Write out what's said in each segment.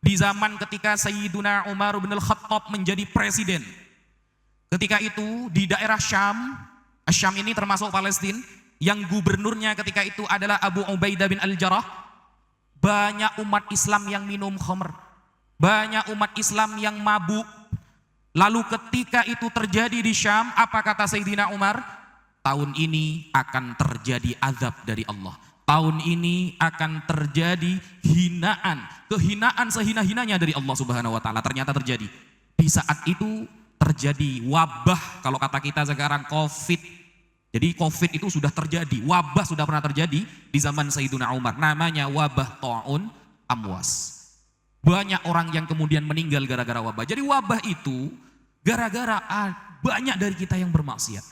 di zaman ketika Sayyiduna Umar bin Al-Khattab menjadi presiden. Ketika itu di daerah Syam, Syam ini termasuk Palestina, yang gubernurnya ketika itu adalah Abu Ubaidah bin Al-Jarrah. Banyak umat Islam yang minum khamr, banyak umat Islam yang mabuk. Lalu ketika itu terjadi di Syam, apa kata Sayyidina Umar? Tahun ini akan terjadi azab dari Allah. Tahun ini akan terjadi hinaan, kehinaan sehina-hinanya dari Allah Subhanahu wa taala. Ternyata terjadi. Di saat itu terjadi wabah, kalau kata kita sekarang Covid. Jadi Covid itu sudah terjadi, wabah sudah pernah terjadi di zaman Sayyidina Umar. Namanya wabah ta'un amwas. Banyak orang yang kemudian meninggal gara-gara wabah. Jadi wabah itu gara-gara banyak dari kita yang bermaksiat.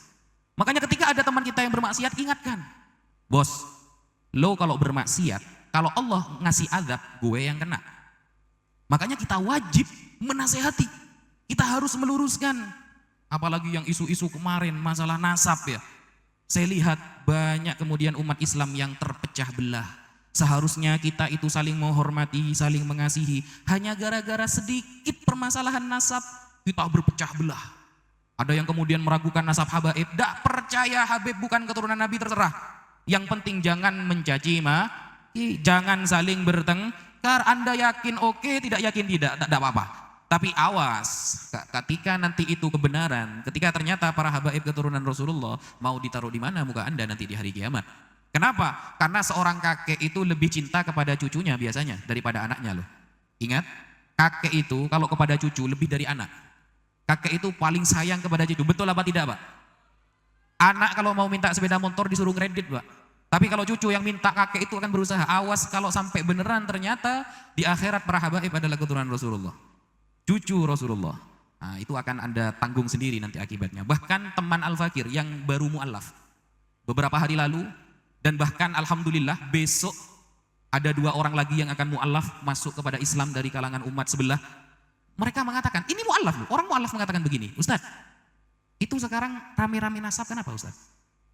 Makanya ketika ada teman kita yang bermaksiat, ingatkan, bos, lo kalau bermaksiat, kalau Allah ngasih azab, gue yang kena. Makanya kita wajib menasehati, kita harus meluruskan. Apalagi yang isu-isu kemarin, masalah nasab ya. Saya lihat banyak kemudian umat Islam yang terpecah belah. Seharusnya kita itu saling menghormati, saling mengasihi. Hanya gara-gara sedikit permasalahan nasab, kita berpecah belah. Ada yang kemudian meragukan nasab Habaib. Tidak percaya Habib bukan keturunan Nabi, terserah. Yang penting jangan mencaci maki, jangan saling bertengkar. Anda yakin oke, tidak yakin tidak apa-apa. Tapi awas, ketika nanti itu kebenaran, ketika ternyata para Habaib keturunan Rasulullah, mau ditaruh di mana muka Anda nanti di hari kiamat? Kenapa? Karena seorang kakek itu lebih cinta kepada cucunya biasanya daripada anaknya loh. Ingat, kakek itu kalau kepada cucu lebih dari anak. Kakek itu paling sayang kepada cucu. Betul apa tidak, Pak? Anak kalau mau minta sepeda motor disuruh kredit, Pak. Tapi kalau cucu yang minta, kakek itu akan berusaha. Awas kalau sampai beneran ternyata di akhirat para habaib adalah keturunan Rasulullah. Cucu Rasulullah. Nah, itu akan Anda tanggung sendiri nanti akibatnya. Bahkan teman Al-Fakir yang baru mu'allaf beberapa hari lalu, dan bahkan alhamdulillah besok ada 2 orang lagi yang akan mu'allaf masuk kepada Islam dari kalangan umat sebelah. Mereka mengatakan, ini mu'allaf loh. Orang mu'allaf mengatakan begini, Ustaz, itu sekarang rame-rame nasab kenapa Ustaz?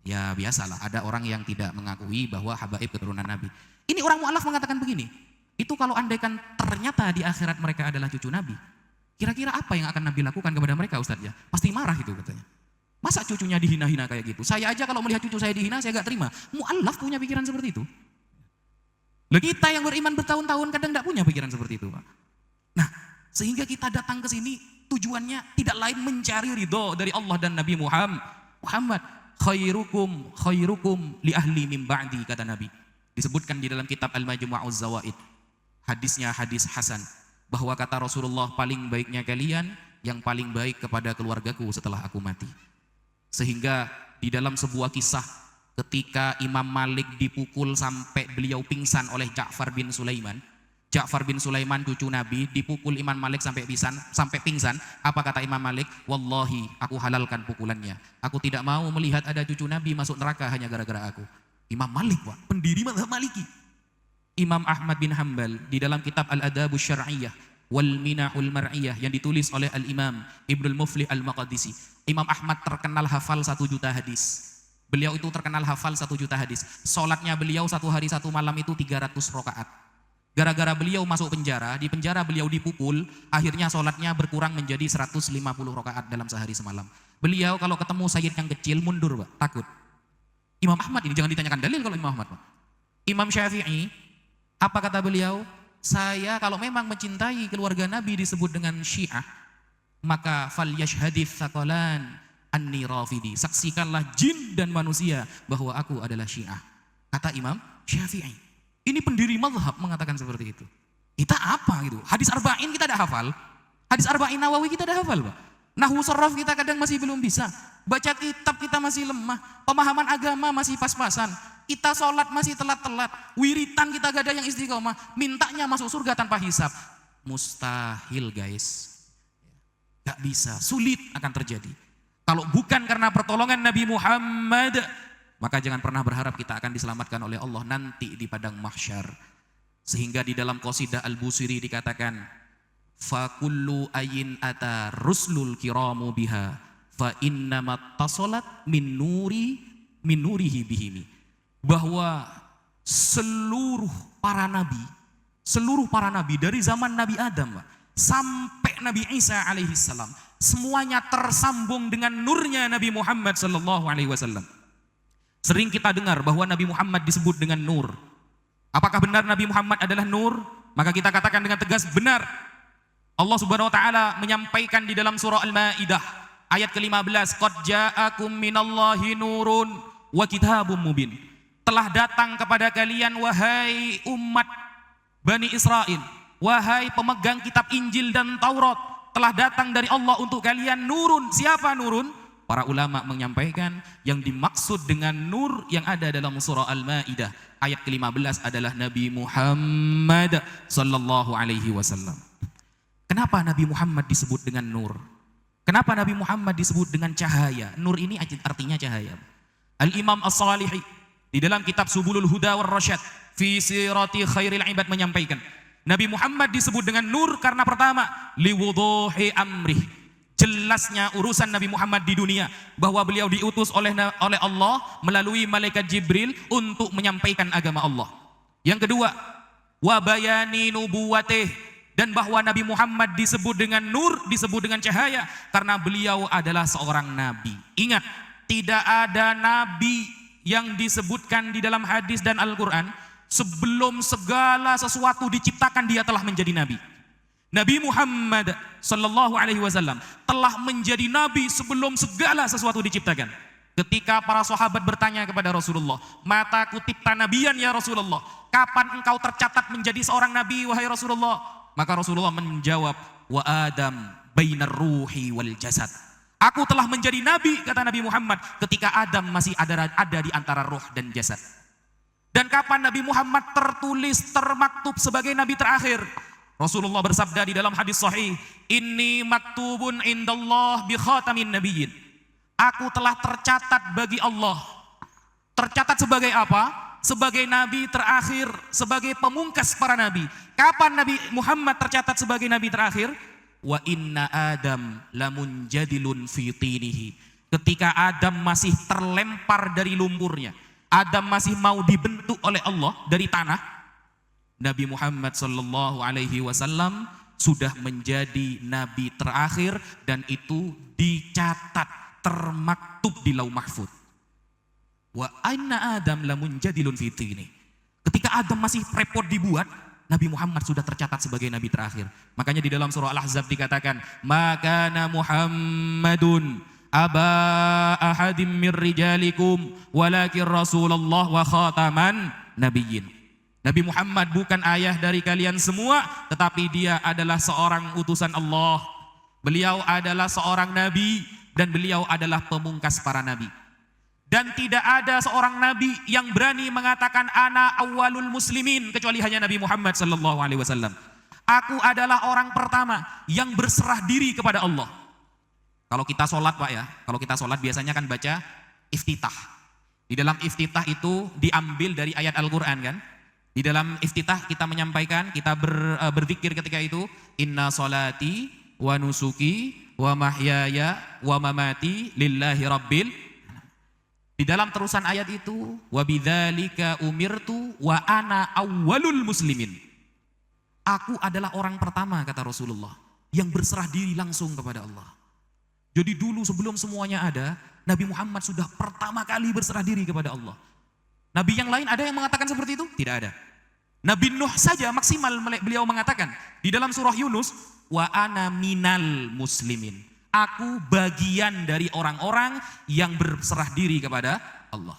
Ya biasalah, ada orang yang tidak mengakui bahwa habaib keturunan Nabi. Ini orang mu'allaf mengatakan begini, itu kalau andaikan ternyata di akhirat mereka adalah cucu Nabi, kira-kira apa yang akan Nabi lakukan kepada mereka Ustaz ya? Pasti marah itu katanya. Masa cucunya dihina-hina kayak gitu? Saya aja kalau melihat cucu saya dihina, saya gak terima. Mu'allaf punya pikiran seperti itu. Loh, kita yang beriman bertahun-tahun kadang gak punya pikiran seperti itu, Pak. Nah, sehingga kita datang ke sini tujuannya tidak lain mencari ridho dari Allah dan Nabi Muhammad. Khairukum li ahli min ba'di, kata Nabi. Disebutkan di dalam kitab Al-Majmu'uz Zawaid. Hadisnya hadis hasan, bahwa kata Rasulullah, paling baiknya kalian yang paling baik kepada keluargaku setelah aku mati. Sehingga di dalam sebuah kisah ketika Imam Malik dipukul sampai beliau pingsan oleh Ja'far bin Sulaiman. Ja'far bin Sulaiman cucu Nabi dipukul Imam Malik sampai pingsan. Apa kata Imam Malik? Wallahi, aku halalkan pukulannya. Aku tidak mau melihat ada cucu Nabi masuk neraka hanya gara-gara aku. Imam Malik, Pak, pendiri mazhab Maliki. Imam Ahmad bin Hanbal di dalam kitab Al-Adabus Syar'iyyah wal Minahul Mar'iyah yang ditulis oleh Al-Imam Ibnul Muflih Al-Maqdisi. Imam Ahmad terkenal hafal 1 juta hadis. Beliau itu terkenal hafal 1 juta hadis. Salatnya beliau 1 hari 1 malam itu 300 rakaat. Gara-gara beliau masuk penjara, di penjara beliau dipukul, akhirnya sholatnya berkurang menjadi 150 rakaat dalam sehari semalam. Beliau kalau ketemu sayyid yang kecil mundur, Pak, takut. Imam Ahmad ini jangan ditanyakan dalil kalau Imam Ahmad, Pak. Imam Syafi'i, apa kata beliau? Saya kalau memang mencintai keluarga Nabi disebut dengan Syiah, maka falyashhadits tsaqalan anni rafidi. Saksikanlah jin dan manusia bahwa aku adalah Syiah. Kata Imam Syafi'i. Ini pendiri mazhab mengatakan seperti itu. Kita apa gitu? Hadis arba'in kita ada hafal. Hadis arba'in Nawawi kita ada hafal, Pak. Nahwu sharaf kita kadang masih belum bisa. Baca kitab kita masih lemah. Pemahaman agama masih pas-pasan. Kita sholat masih telat-telat. Wiritan kita gak ada yang istiqomah. Mintanya masuk surga tanpa hisab. Mustahil, guys. Gak bisa. Sulit akan terjadi. Kalau bukan karena pertolongan Nabi Muhammad, maka jangan pernah berharap kita akan diselamatkan oleh Allah nanti di padang mahsyar. Sehingga di dalam qasidah Al-Busiri dikatakan, fa kullu ayin ata ruslul kiramu biha fa innamat tasolat min nurihi bihimi. Bahwa seluruh para nabi Seluruh para nabi dari zaman Nabi Adam sampai Nabi Isa alaihi salam, semuanya tersambung dengan nurnya Nabi Muhammad sallallahu alaihi wasallam. Sering kita dengar bahwa Nabi Muhammad disebut dengan nur. Apakah benar Nabi Muhammad adalah nur? Maka kita katakan dengan tegas, benar. Allah Subhanahu wa taala menyampaikan di dalam surah Al-Maidah ayat ke-15, qad ja'akum minallahi nurun wa kitabum mubin. Telah datang kepada kalian wahai umat Bani Israel, wahai pemegang kitab Injil dan Taurat, telah datang dari Allah untuk kalian nurun. Siapa nurun? Para ulama menyampaikan yang dimaksud dengan nur yang ada dalam surah Al-Maidah ayat ke-15 adalah Nabi Muhammad sallallahu alaihi wasallam. Kenapa Nabi Muhammad disebut dengan nur? Kenapa Nabi Muhammad disebut dengan cahaya? Nur ini artinya cahaya. Al-Imam As-Salihi di dalam kitab Subulul Huda war Rasyad fi sirati khairil ibad menyampaikan, Nabi Muhammad disebut dengan nur karena pertama, liwuduhi amrih, jelasnya urusan Nabi Muhammad di dunia, bahwa beliau diutus oleh Allah melalui malaikat Jibril untuk menyampaikan agama Allah. Yang kedua, wa bayani nubuwatih, dan bahwa Nabi Muhammad disebut dengan nur, disebut dengan cahaya karena beliau adalah seorang nabi. Ingat, tidak ada nabi yang disebutkan di dalam hadis dan Al-Quran sebelum segala sesuatu diciptakan dia telah menjadi nabi. Nabi Muhammad sallallahu alaihi wasallam telah menjadi nabi sebelum segala sesuatu diciptakan. Ketika para sahabat bertanya kepada Rasulullah, mata kutipta nabiyan ya Rasulullah, kapan engkau tercatat menjadi seorang nabi wahai Rasulullah? Maka Rasulullah menjawab, wa Adam bainar ruhi wal jasad. Aku telah menjadi nabi, kata Nabi Muhammad, ketika Adam masih ada di antara roh dan jasad. Dan kapan Nabi Muhammad tertulis, termaktub sebagai nabi terakhir? Rasulullah bersabda di dalam hadis sahih, inni maktubun indallah bi khatamin nabiyyin. Aku telah tercatat bagi Allah. Tercatat sebagai apa? Sebagai nabi terakhir, sebagai pemungkas para nabi. Kapan Nabi Muhammad tercatat sebagai nabi terakhir? Wa inna Adam lamunjadilun fi tinihi. Ketika Adam masih terlempar dari lumpurnya, Adam masih mau dibentuk oleh Allah dari tanah, Nabi Muhammad sallallahu alaihi wasallam sudah menjadi nabi terakhir, dan itu dicatat, termaktub di Lauh Mahfuz. Wa inna Adam lamunjadilun fi tinihi. Ketika Adam masih repot dibuat, Nabi Muhammad sudah tercatat sebagai nabi terakhir. Makanya di dalam surah Al-Ahzab dikatakan, "Makana Muhammadun aba ahadim mir rijalikum walakin Rasulullah wa khataman nabiyyin." Nabi Muhammad bukan ayah dari kalian semua, tetapi dia adalah seorang utusan Allah. Beliau adalah seorang nabi dan beliau adalah pemungkas para nabi. Dan tidak ada seorang nabi yang berani mengatakan ana awwalul muslimin kecuali hanya Nabi Muhammad sallallahu alaihi wasallam. Aku adalah orang pertama yang berserah diri kepada Allah. Kalau kita sholat Pak ya, kalau kita sholat biasanya kan baca iftitah. Di dalam iftitah itu diambil dari ayat Al-Quran kan. Di dalam iftitah kita menyampaikan, kita berzikir ketika itu, inna sholati wa nusuki wa mahyaya wa mamati lillahi rabbil. Di dalam terusan ayat itu, wa bidzalika umirtu wa ana awwalul muslimin. Aku adalah orang pertama, kata Rasulullah, yang berserah diri langsung kepada Allah. Jadi dulu sebelum semuanya ada, Nabi Muhammad sudah pertama kali berserah diri kepada Allah. Nabi yang lain ada yang mengatakan seperti itu? Tidak ada. Nabi Nuh saja maksimal beliau mengatakan di dalam surah Yunus, wa ana minal muslimin. Aku bagian dari orang-orang yang berserah diri kepada Allah.